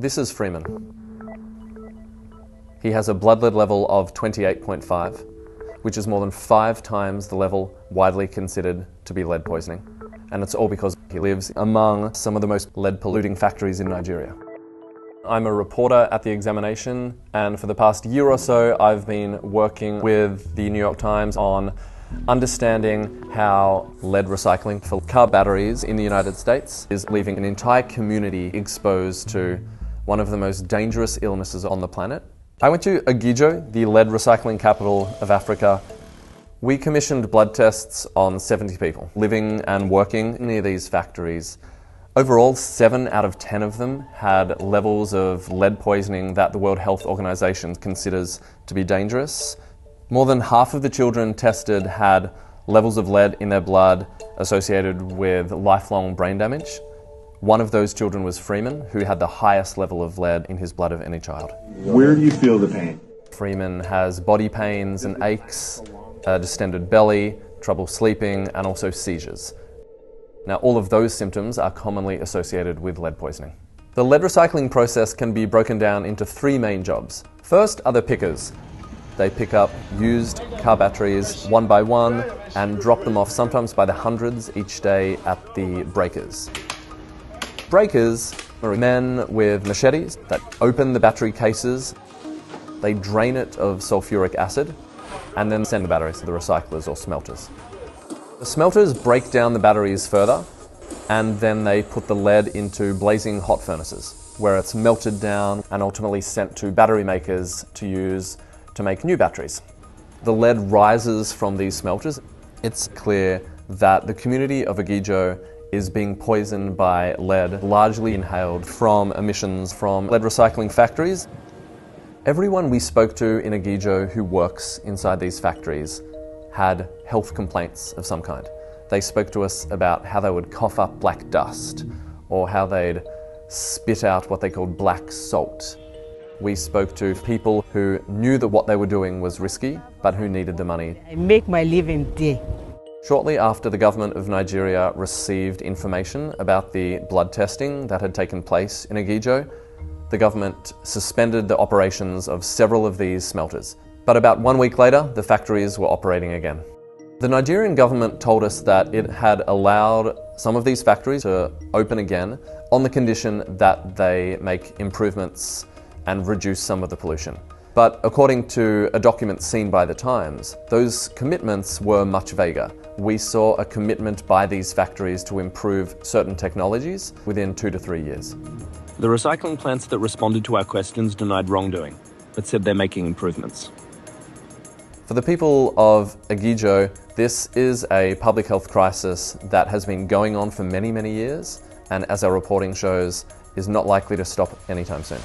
This is Freeman. He has a blood lead level of 28.5, which is more than 5 times the level widely considered to be lead poisoning. And it's all because he lives among some of the most lead-polluting factories in Nigeria. I'm a reporter at The Examination, and for the past year or so I've been working with the New York Times on understanding how lead recycling for car batteries in the United States is leaving an entire community exposed to one of the most dangerous illnesses on the planet. I went to Agijo, the lead recycling capital of Africa. We commissioned blood tests on 70 people living and working near these factories. Overall, 7 out of 10 of them had levels of lead poisoning that the World Health Organization considers to be dangerous. More than half of the children tested had levels of lead in their blood associated with lifelong brain damage. One of those children was Freeman, who had the highest level of lead in his blood of any child. Where do you feel the pain? Freeman has body pains and aches, a distended belly, trouble sleeping, and also seizures. Now, all of those symptoms are commonly associated with lead poisoning. The lead recycling process can be broken down into 3 main jobs. First are the pickers. They pick up used car batteries one by one and drop them off, sometimes by the hundreds each day, at the breakers. Breakers are men with machetes that open the battery cases. They drain it of sulfuric acid and then send the batteries to the recyclers or smelters. The smelters break down the batteries further, and then they put the lead into blazing hot furnaces, where it's melted down and ultimately sent to battery makers to use to make new batteries. The lead rises from these smelters. It's clear that the community of Agijo is being poisoned by lead, largely inhaled from emissions from lead recycling factories. Everyone we spoke to in Agijo who works inside these factories had health complaints of some kind. They spoke to us about how they would cough up black dust, or how they'd spit out what they called black salt. We spoke to people who knew that what they were doing was risky, but who needed the money. I make my living there. Shortly after the government of Nigeria received information about the blood testing that had taken place in Agijo, the government suspended the operations of several of these smelters. But about 1 week later, the factories were operating again. The Nigerian government told us that it had allowed some of these factories to open again on the condition that they make improvements and reduce some of the pollution. But according to a document seen by The Times, those commitments were much vaguer. We saw a commitment by these factories to improve certain technologies within 2 to 3 years. The recycling plants that responded to our questions denied wrongdoing, but said they're making improvements. For the people of Agijo, this is a public health crisis that has been going on for many, many years, and as our reporting shows, is not likely to stop anytime soon.